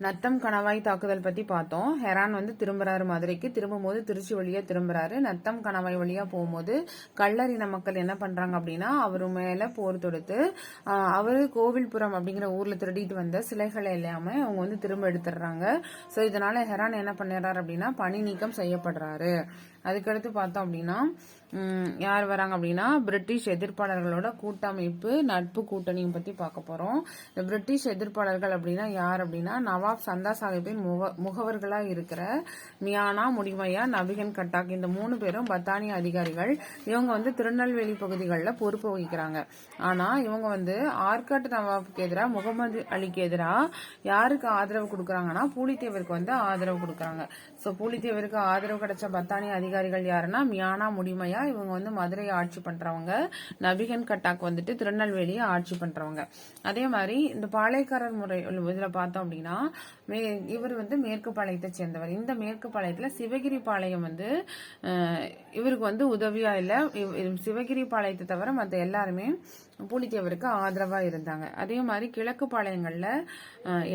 நத்தம் கணவாய் தாக்குதல் பத்தி பார்த்தோம். ஹெரான் திரும்புறாரு மதுரைக்கு. திரும்பும்போது திருச்சி வழியா திரும்புறாரு. நத்தம் கணவாய் வழியா போகும்போது கள்ளரின மக்கள் என்ன பண்றாங்க அப்படின்னா அவரு மேல போர் தொடுத்து அவரு கோவில்புரம் அப்படிங்கிற ஊர்ல திருடிட்டு வந்த சிலைகளை எல்லாமே அவங்க திரும்ப எடுத்துடுறாங்க. சோ இதனால ஹெரான் என்ன பண்ணிடுறாரு அப்படின்னா பணி நீக்கம் செய்யப்படுறாரு. அதுக்கடுத்து பார்த்தோம் அப்படின்னா யார் வராங்க அப்படின்னா பிரிட்டிஷ் எதிர்ப்பாளர்களோட கூட்டமைப்பு நட்பு கூட்டணியும் பத்தி பார்க்க போறோம். இந்த பிரிட்டிஷ் எதிர்ப்பாளர்கள் அப்படின்னா யார் அப்படின்னா நவாப் சந்தா சாஹிப்பின் முகவர்களா இருக்கிற மியானா, முடிமையா, நபிகன் கட்டாக் இந்த 3 பேரும் பத்தானிய அதிகாரிகள். இவங்க திருநெல்வேலி பகுதிகளில் பொறுப்பு வகிக்கிறாங்க. ஆனா இவங்க ஆர்காட் நவாபுக்கு எதிராக முகமது அலிக்கு எதிராக யாருக்கு ஆதரவு கொடுக்கறாங்கன்னா பூலித்தேவருக்கு ஆதரவு கொடுக்கறாங்க. சோ பூலித்தேவருக்கு ஆதரவு கிடைச்ச பத்தானிய அதிகாரிகள் யாருன்னா மியானா, முடிமையா இவங்க மதுரையை ஆட்சி பண்றவங்க. நபிகன் கட்டாக் திருநெல்வேலியை ஆட்சி பண்றவங்க. அதே மாதிரி இந்த பாளையக்காரர் முறை இதுல பார்த்தோம் அப்படின்னா இவர் மேற்கு பாளையத்தை சேர்ந்தவர். இந்த மேற்கு பாளையத்துல சிவகிரி பாளையம் இவருக்கு உதவியா இல்ல. சிவகிரி பாளையத்தை தவிர மற்ற எல்லாருமே பூலித்தேவருக்கு ஆதரவா இருந்தாங்க. அதே மாதிரி கிழக்கு பாளையங்கள்ல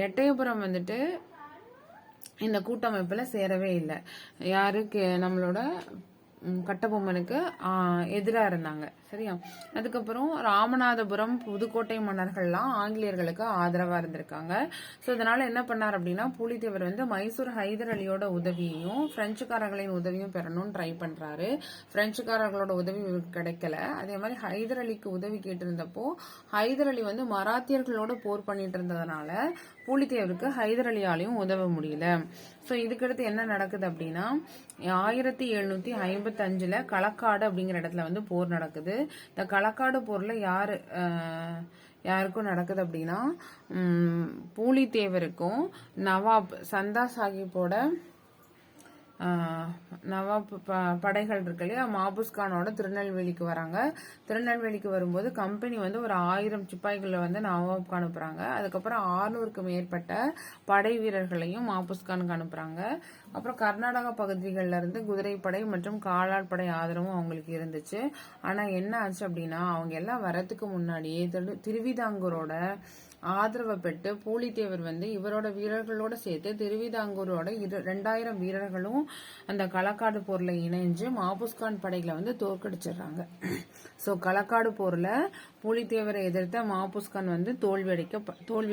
எட்டயபுரம் இந்த கூட்டமைப்புல சேரவே இல்லை. யாருக்கு நம்மளோட கட்டபொம்மனுக்கு எதிரா இருந்தாங்க. சரியா? அதுக்கப்புறம் ராமநாதபுரம், புதுக்கோட்டை மன்னர்கள்லாம் ஆங்கிலேயர்களுக்கு ஆதரவா இருந்திருக்காங்க. சோ இதனால என்ன பண்ணார் அப்படின்னா பூலித்தேவர் மைசூர் ஹைதர் அலியோட உதவியையும் பிரெஞ்சுக்காரர்களின் உதவியும் பெறணும்னு ட்ரை பண்றாரு. பிரெஞ்சுக்காரர்களோட உதவி இவருக்கு கிடைக்கல. அதே மாதிரி ஹைதர் அலிக்கு உதவி கேட்டிருந்தப்போ ஹைதர் அலி மராத்தியர்களோட போர் பண்ணிட்டு இருந்ததுனால பூலித்தேவருக்கு ஹைதர் அலியாலையும் உதவ முடியல. சோ இதுக்கடுத்து என்ன நடக்குது அப்படின்னா 1755 களக்காடு அப்படிங்கிற இடத்துல போர் நடக்குது. இந்த களக்காடு போர்ல யாருக்கும் நடக்குது அப்படின்னா பூலித்தேவருக்கும் நவாப் சந்தா சாஹிப்போட நவாப் படைகள் இருக்கு இல்லையா, மாபுஸ்கானோட திருநெல்வேலிக்கு வராங்க. திருநெல்வேலிக்கு வரும்போது கம்பெனி ஒரு 1000 சிப்பாய்களை நவாப்க்கு அனுப்புறாங்க. அதுக்கப்புறம் 600க்கு மேற்பட்ட படை வீரர்களையும் மாபுஸ்கானுக்கு அனுப்புறாங்க. அப்புறம் கர்நாடகா பகுதிகளில் இருந்து குதிரைப்படை மற்றும் காலாட் படை ஆதரவும் அவங்களுக்கு இருந்துச்சு. ஆனா என்ன ஆச்சு அப்படின்னா அவங்க எல்லாம் வரத்துக்கு முன்னாடியே திருவிதாங்கூரோட ஆதரவை பெற்று பூலித்தேவர் இவரோட வீரர்களோட சேர்த்து திருவிதாங்கூரோட 2000 வீரர்களும் அந்த களக்காடு போர்ல இணைஞ்சு மாபுஸ்கான் படைகளை தோற்கடிச்சிடுறாங்க. சோ களக்காடு போர்ல பூலித்தேவரை எதிர்த்த மாபுஸ்கான் தோல்வி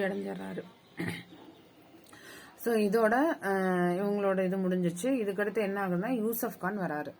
அடைஞ்சிடறாரு. சோ இதோட இவங்களோட இது முடிஞ்சிச்சு. இதுக்கடுத்து என்ன ஆகுதுன்னா யூசப் கான் வராரு.